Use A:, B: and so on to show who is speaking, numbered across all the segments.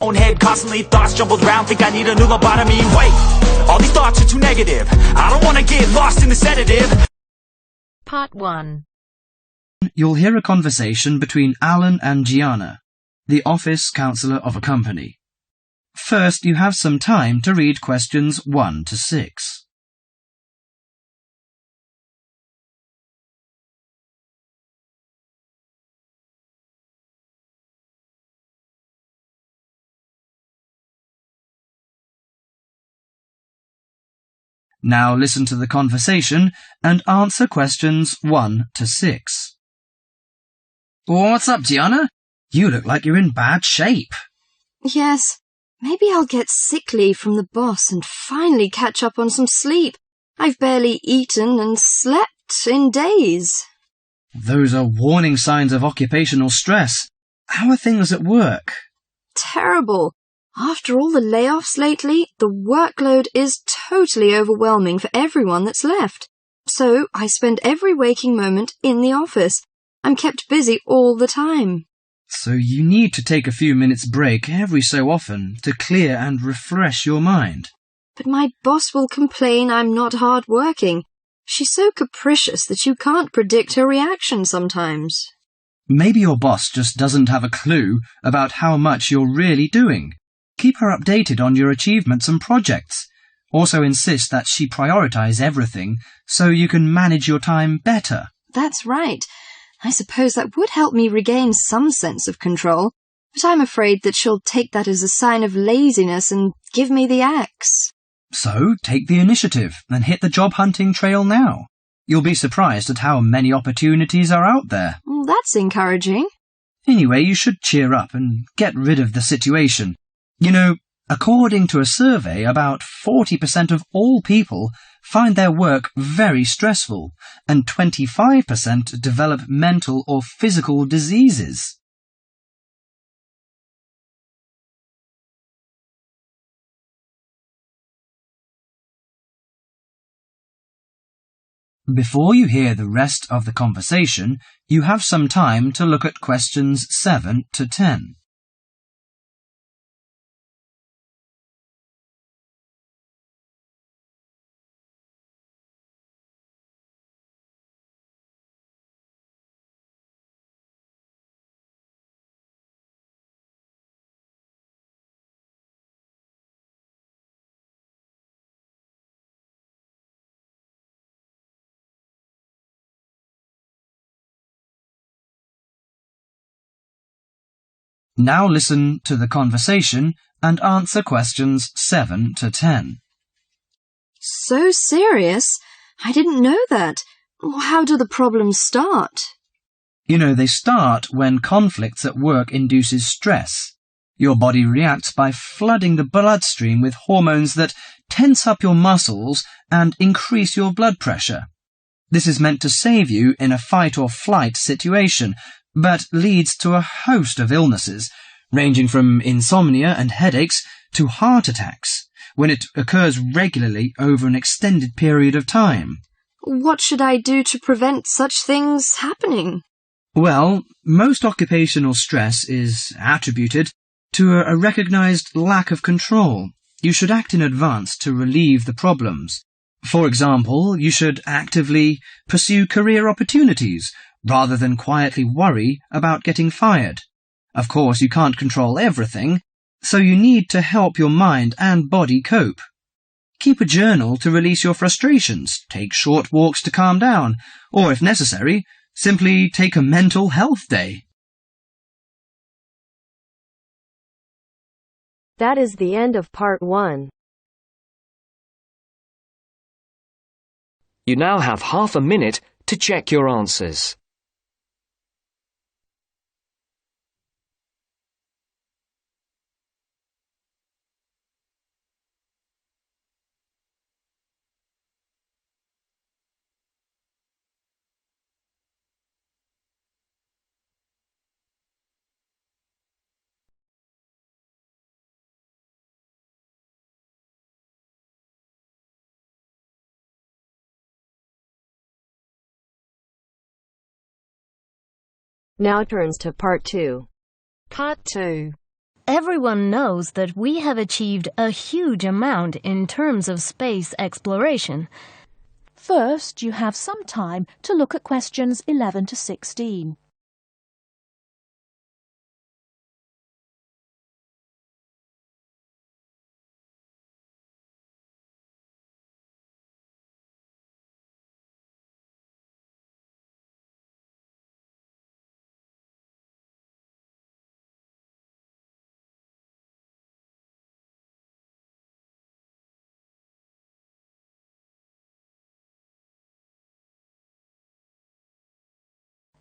A: Own head, constantly thoughts jumbled round, think I need a new lobotomy. Wait, all these thoughts are too negative. I don't want to get lost in the sedative.
B: Part 1.
C: You'll hear a conversation between Alan and Gianna, the office counsellor of a company. First, you have some time to read questions 1 to 6. Now listen to the conversation and answer questions 1 to 6. What's up, Gianna? You look like you're in bad shape.
D: Yes, maybe I'll get sick leave from the boss and finally catch up on some sleep. I've barely eaten and slept in days.
C: Those are warning signs of occupational stress. How are things at work?
D: Terrible. After all the layoffs lately, the workload is totally overwhelming for everyone that's left. So I spend every waking moment in the office. I'm kept busy all the time.
C: So you need to take a few minutes break every so often to clear and refresh your mind.
D: But my boss will complain I'm not hard-working. She's so capricious that you can't predict her reaction sometimes.
C: Maybe your boss just doesn't have a clue about how much you're really doing. Keep her updated on your achievements and projects. Also insist that she prioritize everything so you can manage your time better.
D: That's right. I suppose that would help me regain some sense of control, but I'm afraid that she'll take that as a sign of laziness and give me the axe.
C: So take the initiative and hit the job hunting trail now. You'll be surprised at how many opportunities are out there.
D: That's encouraging.
C: Anyway, you should cheer up and get rid of the situation. You know, according to a survey, about 40% of all people find their work very stressful, and 25% develop mental or physical diseases. Before you hear the rest of the conversation, you have some time to look at questions 7 to 10. Now listen to the conversation and answer questions 7 to 10.
D: So serious? I didn't know that. How do the problems start?
C: You know, they start when conflicts at work induces stress. Your body reacts by flooding the bloodstream with hormones that tense up your muscles and increase your blood pressure. This is meant to save you in a fight or flight situation, but leads to a host of illnesses, ranging from insomnia and headaches to heart attacks, when it occurs regularly over an extended period of time.
D: What should I do to prevent such things happening?
C: Well, most occupational stress is attributed to a recognized lack of control. You should act in advance to relieve the problems. For example, you should actively pursue career opportunities rather than quietly worry about getting fired. Of course, you can't control everything, so you need to help your mind and body cope. Keep a journal to release your frustrations, take short walks to calm down, or if necessary, simply take a mental health day.
B: That is the end of part 1.
E: You now have half a minute to check your answers.
B: Now turns to part 2.
D: Part 2.
B: Everyone knows that we have achieved a huge amount in terms of space exploration.
F: First, you have some time to look at questions 11 to 16.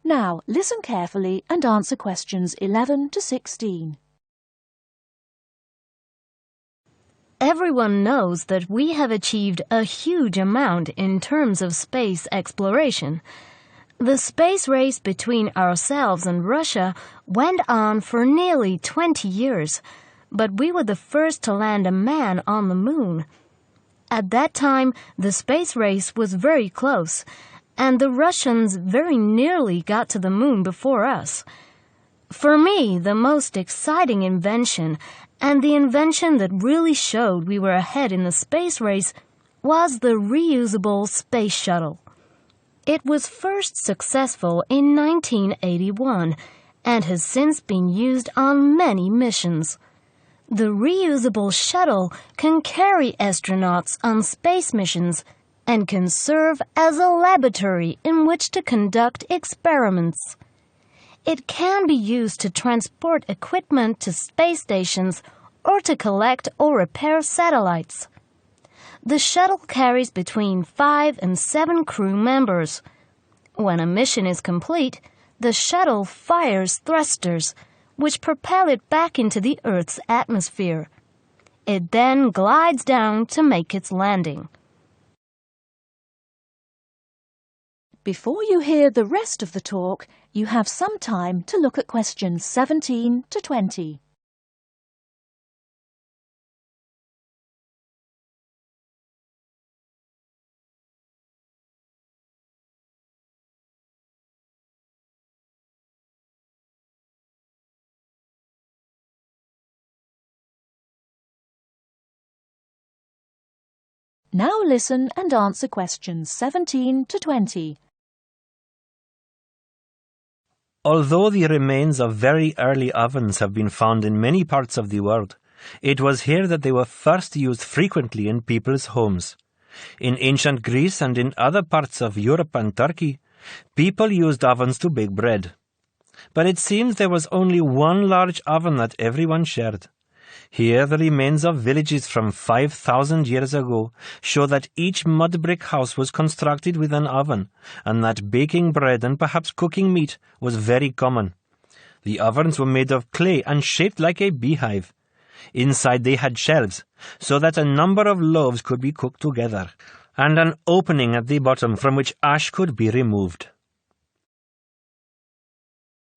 F: Now, listen carefully and answer questions 11 to 16.
B: Everyone knows that we have achieved a huge amount in terms of space exploration. The space race between ourselves and Russia went on for nearly 20 years, but we were the first to land a man on the moon. At that time, the space race was very close, and the Russians very nearly got to the moon before us. For me, the most exciting invention, and the invention that really showed we were ahead in the space race, was the reusable space shuttle. It was first successful in 1981 and has since been used on many missions. The reusable shuttle can carry astronauts on space missions and can serve as a laboratory in which to conduct experiments. It can be used to transport equipment to space stations or to collect or repair satellites. The shuttle carries between 5 and 7 crew members. When a mission is complete, the shuttle fires thrusters, which propel it back into the Earth's atmosphere. It then glides down to make its landing.
F: Before you hear the rest of the talk, you have some time to look at questions 17 to 20. Now listen and answer questions 17 to 20.
G: Although the remains of very early ovens have been found in many parts of the world, it was here that they were first used frequently in people's homes. In ancient Greece and in other parts of Europe and Turkey, people used ovens to bake bread. But it seems there was only one large oven that everyone shared. Here the remains of villages from 5,000 years ago show that each mud brick house was constructed with an oven, and that baking bread and perhaps cooking meat was very common. The ovens were made of clay and shaped like a beehive. Inside they had shelves, so that a number of loaves could be cooked together, and an opening at the bottom from which ash could be removed.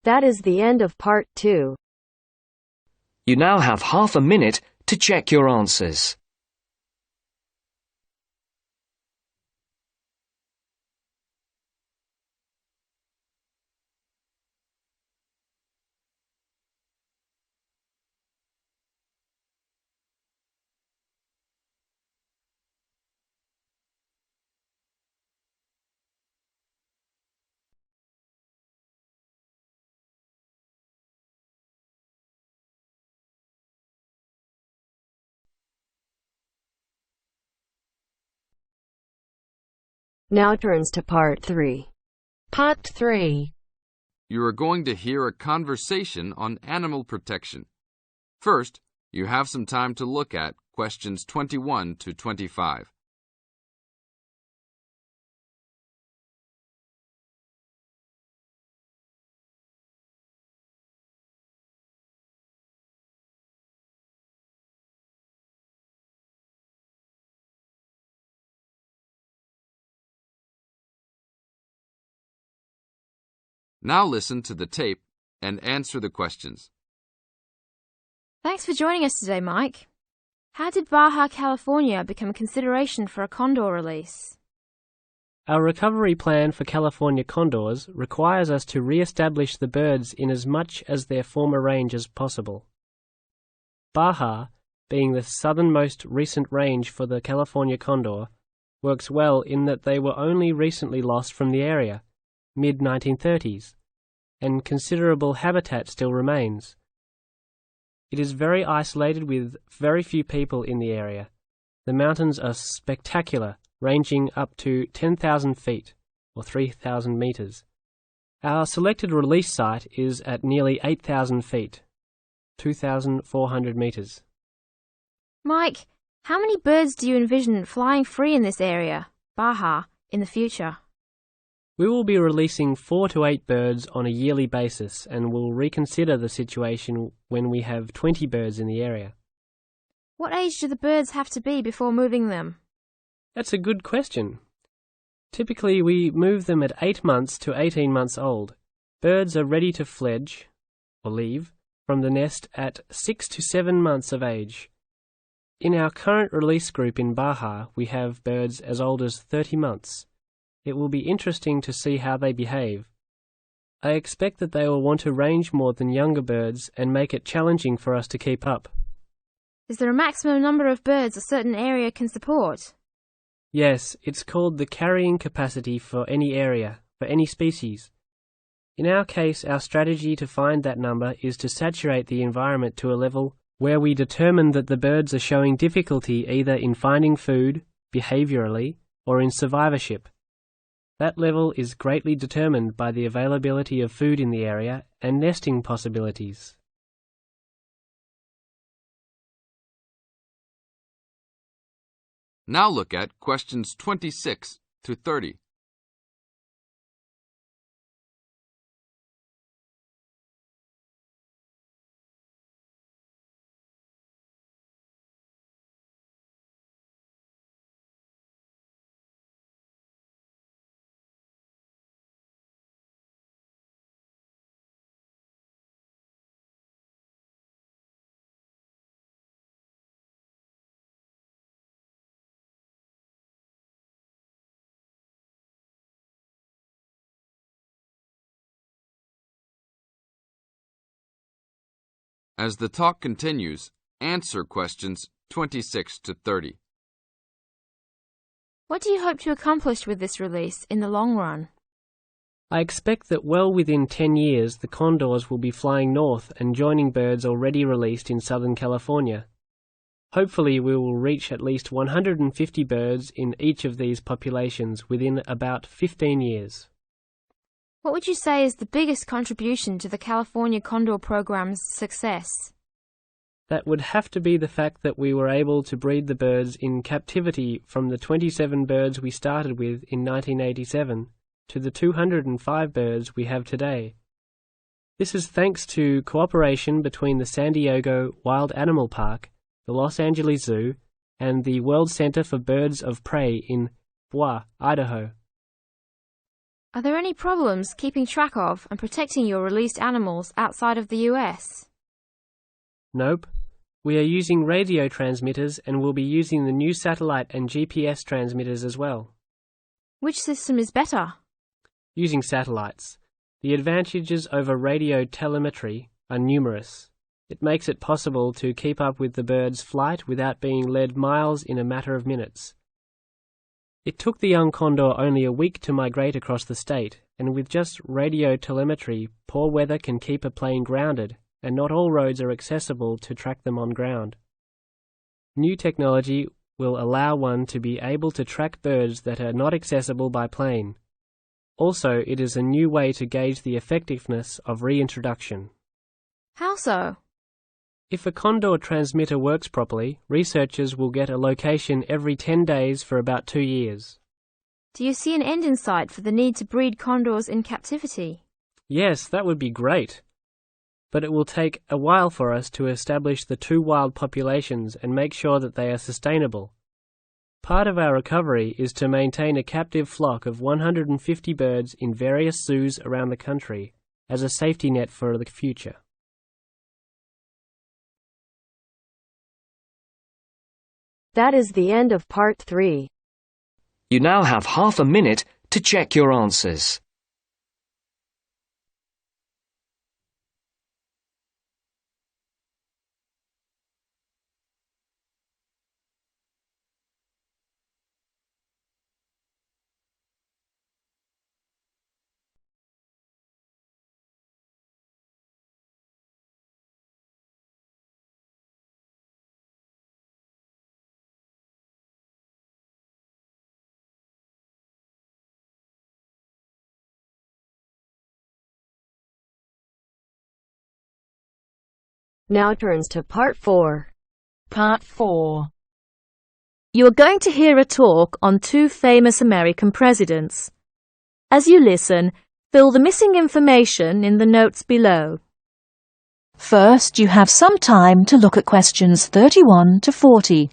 B: That is the end of part 2.
E: You now have half a minute to check your answers.
B: Now turns to part 3. Part 3.
H: You are going to hear a conversation on animal protection. First, you have some time to look at questions 21 to 25. Now listen to the tape and answer the questions.
I: Thanks for joining us today, Mike. How did Baja California become a consideration for a condor release?
J: Our recovery plan for California condors requires us to re-establish the birds in as much as their former range as possible. Baja, being the southernmost recent range for the California condor, works well in that they were only recently lost from the area, mid-1930s, and considerable habitat still remains. It is very isolated with very few people in the area. The mountains are spectacular, ranging up to 10,000 feet, or 3,000 meters. Our selected release site is at nearly 8,000 feet, 2,400 meters.
I: Mike, how many birds do you envision flying free in this area, Baja, in the future?
J: We will be releasing 4 to 8 birds on a yearly basis and will reconsider the situation when we have 20 birds in the area.
I: What age do the birds have to be before moving them?
J: That's a good question. Typically, we move them at 8 months to 18 months old. Birds are ready to fledge, or leave, from the nest at 6 to 7 months of age. In our current release group in Baja, we have birds as old as 30 months. It will be interesting to see how they behave. I expect that they will want to range more than younger birds and make it challenging for us to keep up.
I: Is there a maximum number of birds a certain area can support?
J: Yes, it's called the carrying capacity for any area, for any species. In our case, our strategy to find that number is to saturate the environment to a level where we determine that the birds are showing difficulty either in finding food, behaviorally, or in survivorship. That level is greatly determined by the availability of food in the area and nesting possibilities.
H: Now look at questions 26 to 30. As the talk continues, answer questions 26 to 30.
I: What do you hope to accomplish with this release in the long run?
J: I expect that well within 10 years the condors will be flying north and joining birds already released in Southern California. Hopefully we will reach at least 150 birds in each of these populations within about 15 years.
I: What would you say is the biggest contribution to the California Condor program's success?
J: That would have to be the fact that we were able to breed the birds in captivity from the 27 birds we started with in 1987 to the 205 birds we have today. This is thanks to cooperation between the San Diego Wild Animal Park, the Los Angeles Zoo, and the World Center for Birds of Prey in Boise, Idaho.
I: Are there any problems keeping track of and protecting your released animals outside of the US?
J: Nope. We are using radio transmitters and will be using the new satellite and GPS transmitters as well.
I: Which system is better?
J: Using satellites. The advantages over radio telemetry are numerous. It makes it possible to keep up with the bird's flight without being led miles in a matter of minutes. It took the young condor only a week to migrate across the state, and with just radio telemetry, poor weather can keep a plane grounded, and not all roads are accessible to track them on ground. New technology will allow one to be able to track birds that are not accessible by plane. Also, it is a new way to gauge the effectiveness of reintroduction.
I: How so?
J: If a condor transmitter works properly, researchers will get a location every 10 days for about 2 years.
I: Do you see an end in sight for the need to breed condors in captivity?
J: Yes, that would be great. But it will take a while for us to establish the two wild populations and make sure that they are sustainable. Part of our recovery is to maintain a captive flock of 150 birds in various zoos around the country as a safety net for the future.
K: That is the end of part 3.
E: You now have half a minute to check your answers.
K: Now turns to Part 4.
F: Part 4. You are going to hear a talk on 2 famous American presidents. As you listen, fill the missing information in the notes below. First, you have some time to look at questions 31 to 40.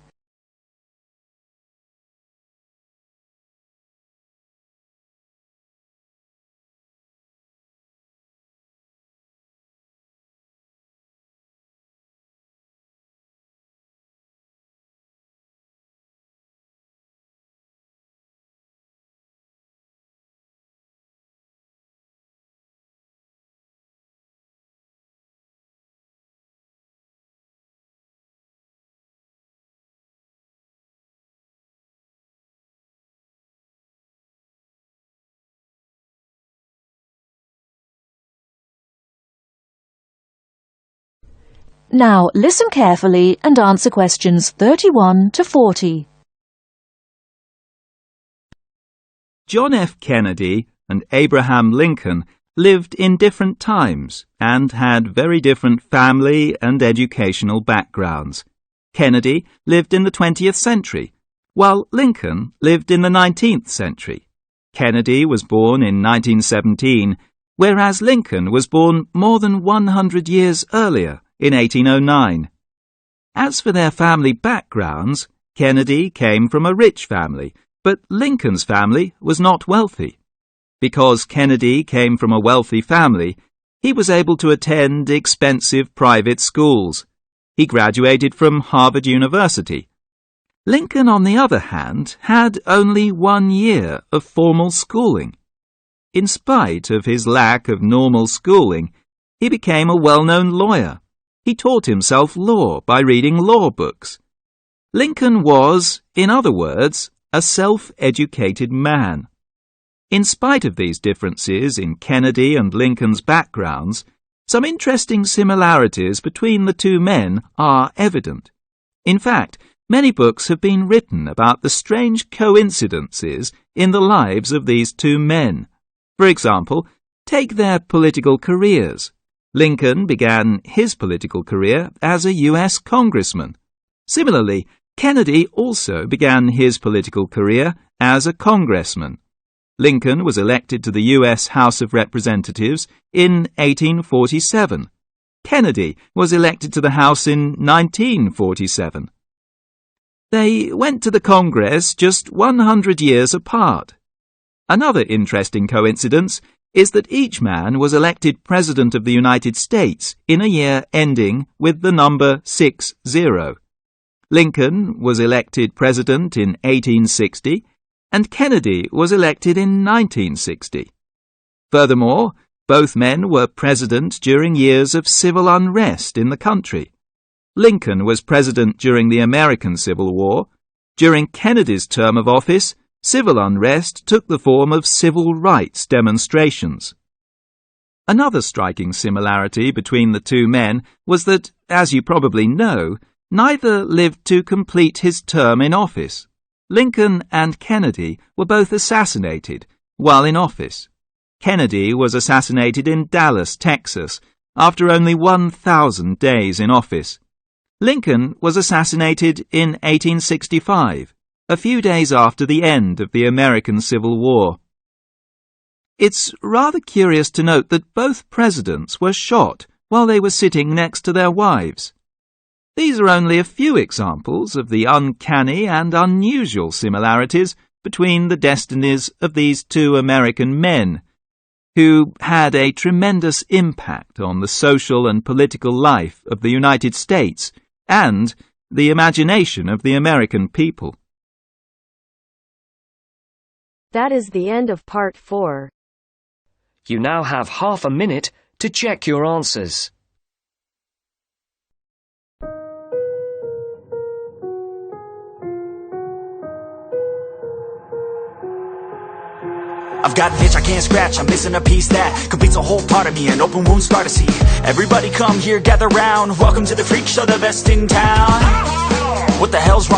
F: Now, listen carefully and answer questions 31 to 40.
L: John F. Kennedy and Abraham Lincoln lived in different times and had very different family and educational backgrounds. Kennedy lived in the 20th century, while Lincoln lived in the 19th century. Kennedy was born in 1917, whereas Lincoln was born more than 100 years earlier, in 1809. As for their family backgrounds, Kennedy came from a rich family, but Lincoln's family was not wealthy. Because Kennedy came from a wealthy family, he was able to attend expensive private schools. He graduated from Harvard University. Lincoln, on the other hand, had only 1 year of formal schooling. In spite of his lack of normal schooling, he became a well-known lawyer. He taught himself law by reading law books. Lincoln was, in other words, a self-educated man. In spite of these differences in Kennedy and Lincoln's backgrounds, some interesting similarities between the 2 men are evident. In fact, many books have been written about the strange coincidences in the lives of these 2 men. For example, take their political careers. Lincoln began his political career as a U.S. congressman. Similarly, Kennedy also began his political career as a congressman. Lincoln was elected to the U.S. House of Representatives in 1847. Kennedy was elected to the House in 1947. They went to the Congress just 100 years apart. Another interesting coincidence is that each man was elected President of the United States in a year ending with the number 60. Lincoln was elected President in 1860, and Kennedy was elected in 1960. Furthermore, both men were President during years of civil unrest in the country. Lincoln was President during the American Civil War. During Kennedy's term of office, civil unrest took the form of civil rights demonstrations. Another striking similarity between the 2 men was that, as you probably know, neither lived to complete his term in office. Lincoln and Kennedy were both assassinated while in office. Kennedy was assassinated in Dallas, Texas, after only 1,000 days in office. Lincoln was assassinated in 1865. A few days after the end of the American Civil War. It's rather curious to note that both presidents were shot while they were sitting next to their wives. These are only a few examples of the uncanny and unusual similarities between the destinies of these 2 American men, who had a tremendous impact on the social and political life of the United States and the imagination of the American people.
K: That is the end of Part 4.
E: You now have half a minute to check your answers.
A: I've got an itch I can't scratch, I'm missing a piece that completes a whole part of me, an open wound scar to see. Everybody come here, gather round, welcome to the freak show, the best in town. What the hell's wrong?